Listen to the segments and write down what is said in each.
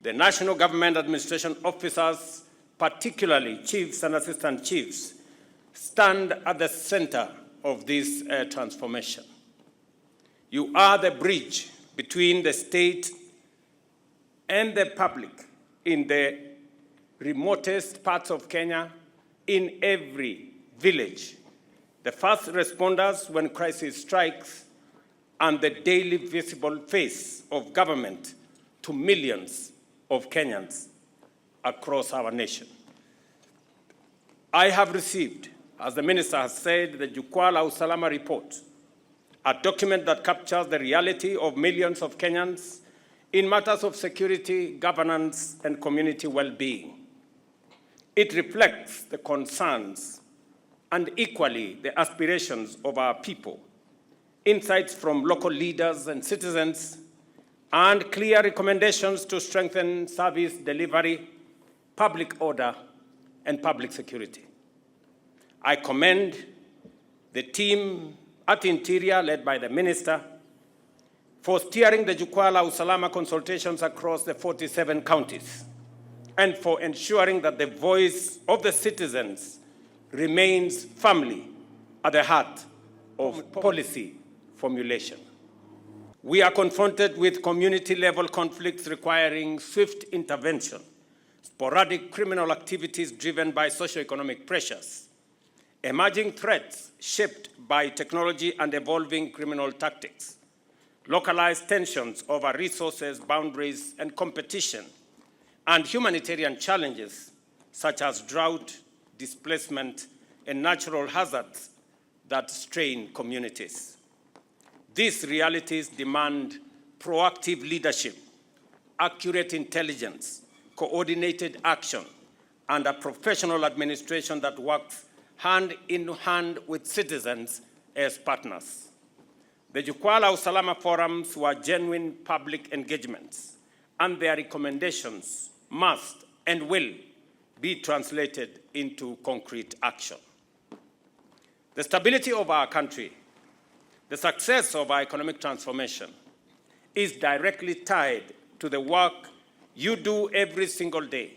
The national government administration officers, particularly chiefs and assistant chiefs, stand at the center of this transformation. You are the bridge between the state and the public in the remotest parts of Kenya, in every village, the first responders when crisis strikes, and the daily visible face of government to millions of Kenyans across our nation. I have received, as the minister has said, the Jukwaa la Usalama report, a document that captures the reality of millions of Kenyans in matters of security, governance, and community well-being. It reflects the concerns and equally the aspirations of our people, insights from local leaders and citizens, and clear recommendations to strengthen service delivery, public order, and public security. I commend the team at Interior, led by the Minister, for steering the Jukwaa la Usalama consultations across the 47 counties, and for ensuring that the voice of the citizens remains firmly at the heart of policy formulation. We are confronted with community-level conflicts requiring swift intervention, sporadic criminal activities driven by socioeconomic pressures, emerging threats shaped by technology and evolving criminal tactics, localized tensions over resources, boundaries, and competition, and humanitarian challenges such as drought, displacement, and natural hazards that strain communities. These realities demand proactive leadership, accurate intelligence, coordinated action, and a professional administration that works hand in hand with citizens as partners. The Jukwaa la Usalama forums were genuine public engagements, and their recommendations must and will be translated into concrete action. The stability of our country, the success of our economic transformation, is directly tied to the work you do every single day.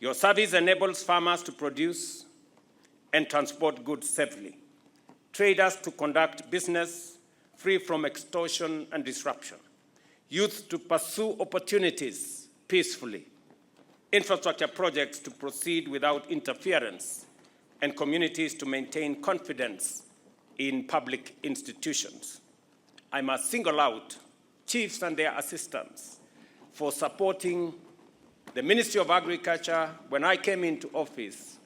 Your service enables farmers to produce and transport goods safely, traders to conduct business free from extortion and disruption, youth to pursue opportunities peacefully, infrastructure projects to proceed without interference, and communities to maintain confidence in public institutions. I must single out chiefs and their assistants for supporting the Ministry of Agriculture. When I came into office,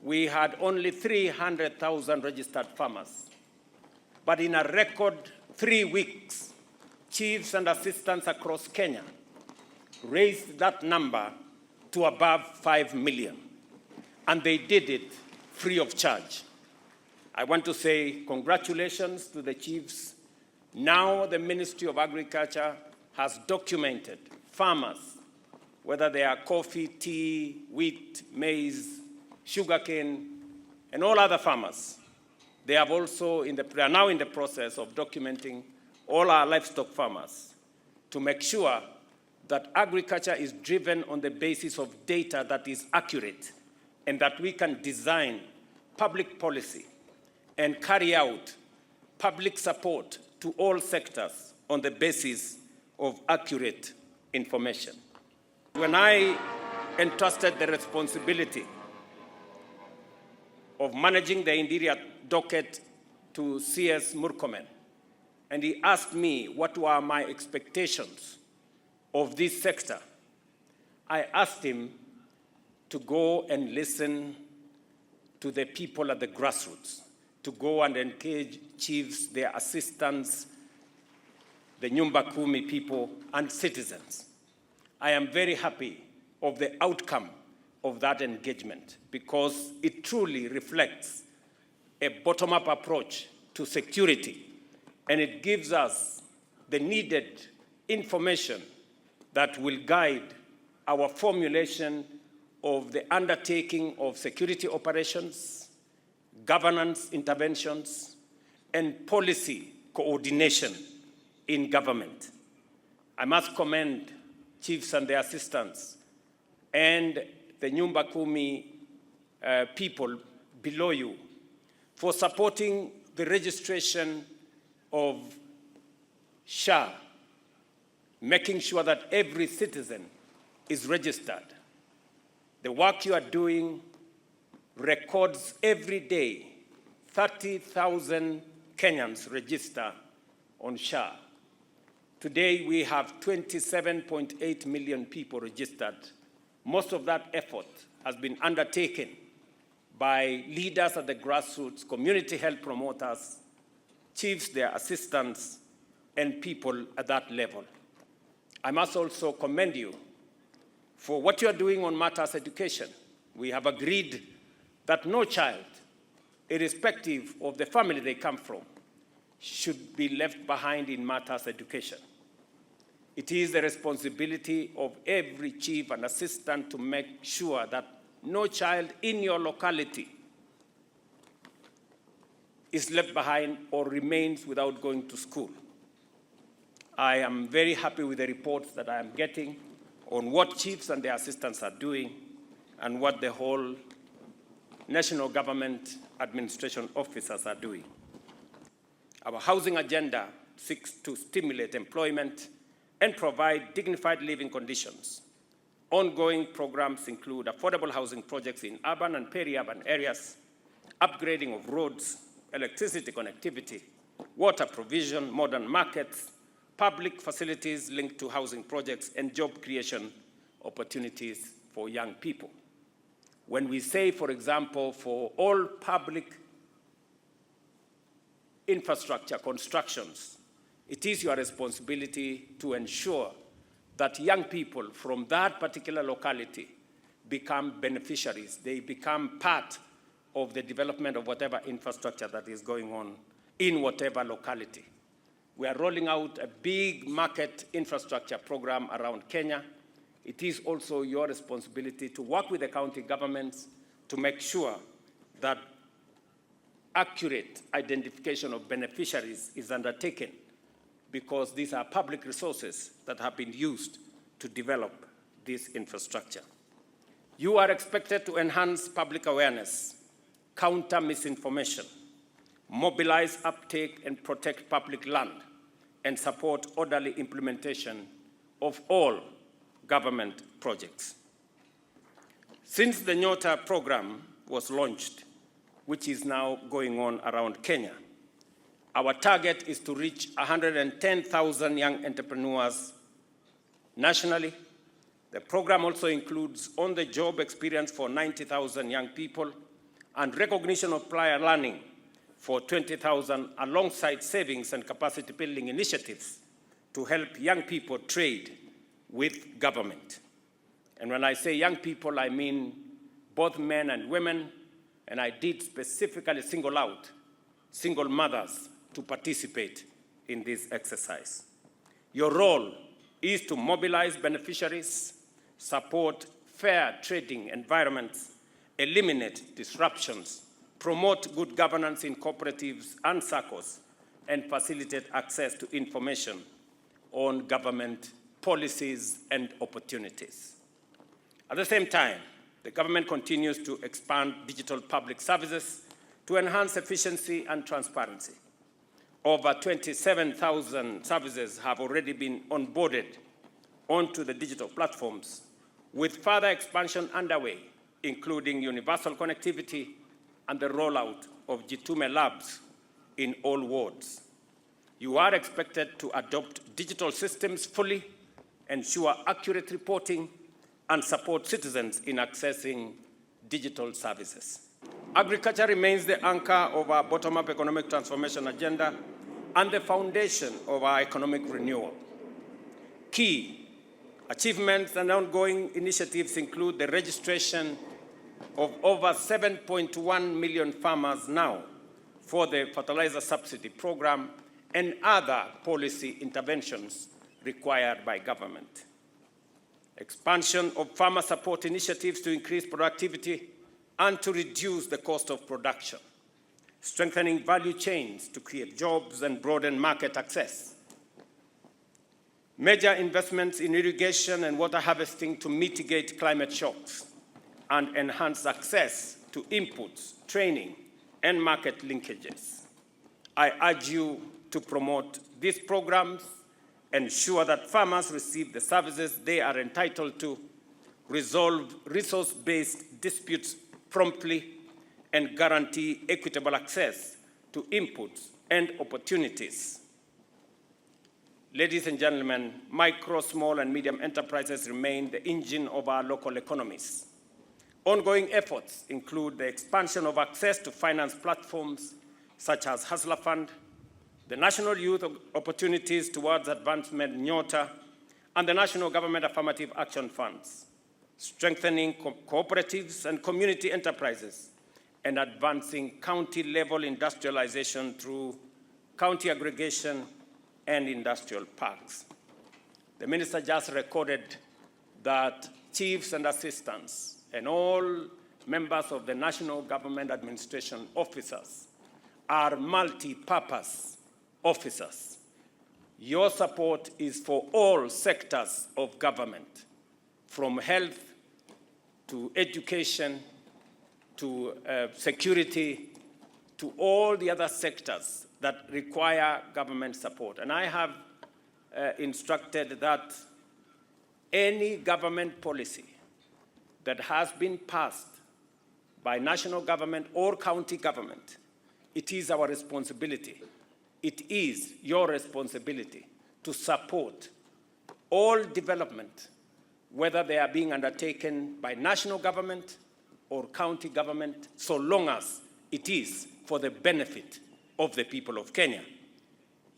we had only 300,000 registered farmers. But in a record 3 weeks, chiefs and assistants across Kenya raised that number to above 5 million. And they did it free of charge. I want to say congratulations to the chiefs. Now the Ministry of Agriculture has documented farmers, whether they are coffee, tea, wheat, maize, sugarcane, and all other farmers. They are now in the process of documenting all our livestock farmers to make sure that agriculture is driven on the basis of data that is accurate, and that we can design public policy and carry out public support to all sectors on the basis of accurate information. When I entrusted the responsibility of managing the Interior docket to CS Murkomen, and he asked me what were my expectations of this sector, I asked him to go and listen to the people at the grassroots, to go and engage chiefs, their assistants, the Nyumba Kumi people, and citizens. I am very happy of the outcome of that engagement because it truly reflects a bottom-up approach to security, and it gives us the needed information that will guide our formulation of the undertaking of security operations, governance interventions, and policy coordination in government. I must commend chiefs and their assistants, and the Nyumba Kumi people below you for supporting the registration of SHA, making sure that every citizen is registered. The work you are doing records every day 30,000 Kenyans register on SHA. Today we have 27.8 million people registered. Most of that effort has been undertaken by leaders at the grassroots, community health promoters, chiefs, their assistants, and people at that level. I must also commend you for what you are doing on matters education. We have agreed that no child, irrespective of the family they come from, should be left behind in matters education. It is the responsibility of every chief and assistant to make sure that no child in your locality is left behind or remains without going to school. I am very happy with the reports that I am getting on what chiefs and their assistants are doing and what the whole national government administration officers are doing. Our housing agenda seeks to stimulate employment and provide dignified living conditions. Ongoing programs include affordable housing projects in urban and peri-urban areas, upgrading of roads, electricity connectivity, water provision, modern markets, public facilities linked to housing projects, and job creation opportunities for young people. When we say, for example, for all public infrastructure constructions, it is your responsibility to ensure that young people from that particular locality become beneficiaries. They become part of the development of whatever infrastructure that is going on in whatever locality. We are rolling out a big market infrastructure program around Kenya. It is also your responsibility to work with the county governments to make sure that accurate identification of beneficiaries is undertaken, because these are public resources that have been used to develop this infrastructure. You are expected to enhance public awareness, counter misinformation, mobilize uptake and protect public land, and support orderly implementation of all government projects. Since the Nyota program was launched, which is now going on around Kenya, our target is to reach 110,000 young entrepreneurs nationally. The program also includes on-the-job experience for 90,000 young people and recognition of prior learning for 20,000, alongside savings and capacity building initiatives to help young people trade with government. And when I say young people, I mean both men and women, and I did specifically single out single mothers to participate in this exercise. Your role is to mobilize beneficiaries, support fair trading environments, eliminate disruptions, promote good governance in cooperatives and SACCOs, and facilitate access to information on government policies and opportunities. At the same time, the government continues to expand digital public services to enhance efficiency and transparency. Over 27,000 services have already been onboarded onto the digital platforms, with further expansion underway, including universal connectivity and the rollout of Jitume labs in all wards. You are expected to adopt digital systems fully, ensure accurate reporting, and support citizens in accessing digital services. Agriculture remains the anchor of our bottom-up economic transformation agenda and the foundation of our economic renewal. Key achievements and ongoing initiatives include the registration of over 7.1 million farmers now for the fertilizer subsidy program and other policy interventions required by government. Expansion of farmer support initiatives to increase productivity and to reduce the cost of production. Strengthening value chains to create jobs and broaden market access. Major investments in irrigation and water harvesting to mitigate climate shocks and enhance access to inputs, training, and market linkages. I urge you to promote these programs, ensure that farmers receive the services they are entitled to, resolve resource-based disputes promptly, and guarantee equitable access to inputs and opportunities. Ladies and gentlemen, micro, small, and medium enterprises remain the engine of our local economies. Ongoing efforts include the expansion of access to finance platforms such as Hustler Fund, the National Youth Opportunities Towards Advancement (NYOTA), and the National Government Affirmative Action Funds, strengthening cooperatives and community enterprises, and advancing county-level industrialization through county aggregation and industrial parks. The Minister just recorded that chiefs and assistants and all members of the National Government Administration officers are multi-purpose officers. Your support is for all sectors of government, from health to education to security to all the other sectors that require government support. And I have instructed that any government policy that has been passed by national government or county government, it is our responsibility, it is your responsibility to support all development, whether they are being undertaken by national government or county government, so long as it is for the benefit of the people of Kenya.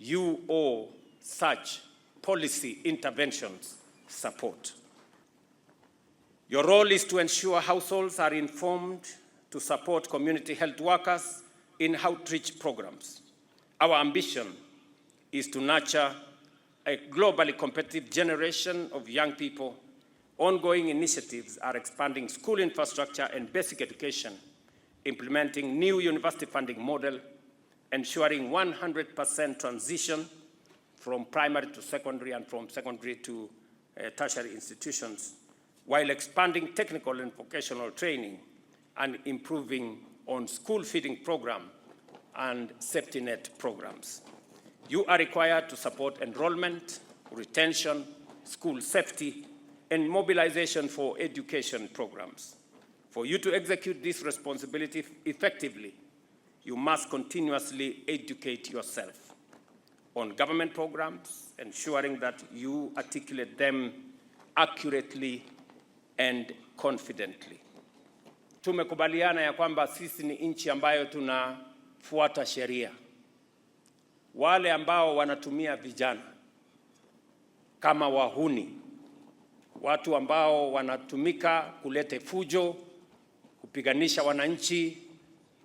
You owe such policy interventions support. Your role is to ensure households are informed, to support community health workers in outreach programs. Our ambition is to nurture a globally competitive generation of young people. Ongoing initiatives are expanding school infrastructure and basic education, implementing new university funding model, ensuring 100% transition from primary to secondary and from secondary to tertiary institutions, while expanding technical and vocational training and improving on school feeding program and safety net programs. You are required to support enrollment, retention, school safety, and mobilization for education programs. For you to execute this responsibility effectively, you must continuously educate yourself on government programs, ensuring that you articulate them accurately and confidently. Tumekubaliana ya kwamba sisi ni nchi ambayo tunafuata sheria. Wale ambao wanatumia vijana kama wahuni, watu ambao wanatumika kulete fujo, kupiganisha wananchi,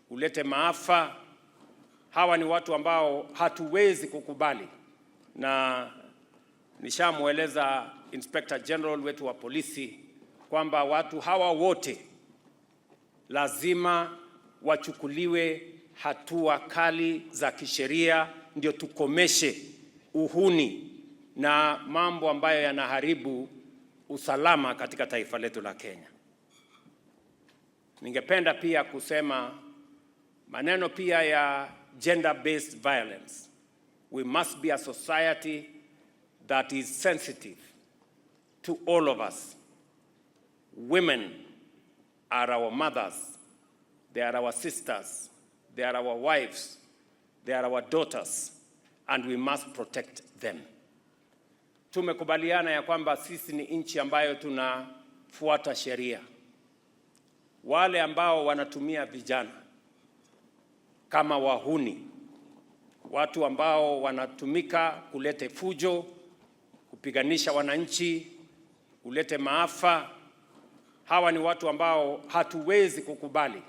kulete maafa, hawa ni watu ambao hatuwezi kukubali. Na nishamueleza Inspector General wetu wa polisi kwamba watu hawa wote lazima wachukuliwe hatua kali za kisheria, ndio tukomeshe uhuni na mambo ambayo yanaharibu usalama katika taifa letu la Kenya. Ningependa pia kusema maneno pia ya gender-based violence. We must be a society that is sensitive to all of us. Women are our mothers, they are our sisters, they are our wives, they are our daughters, and we must protect them. Tumekubaliana ya kwamba sisi ni nchi ambayo tunafuata sheria. Wale ambao wanatumia vijana kama wahuni, watu ambao wanatumika kulete fujo, kupiganisha wananchi, kulete maafa, hawa ni watu ambao hatuwezi kukubali.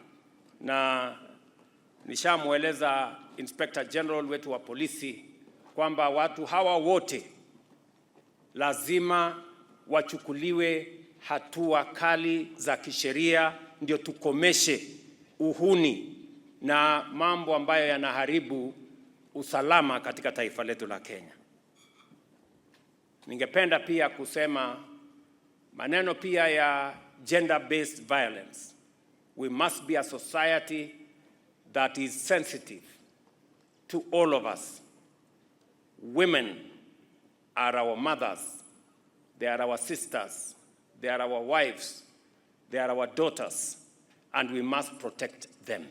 Na nishamueleza Inspector General wetu wa polisi kwamba watu hawa wote lazima wachukuliwe hatua kali za kisheria, ndio tukomeshe uhuni na mambo ambayo yanaharibu usalama katika taifa letu la Kenya. Ningependa pia kusema maneno pia ya gender-based violence. We must be a society that is sensitive to all of us. Women are our mothers, they are our sisters, they are our wives, they are our daughters, and we must protect them.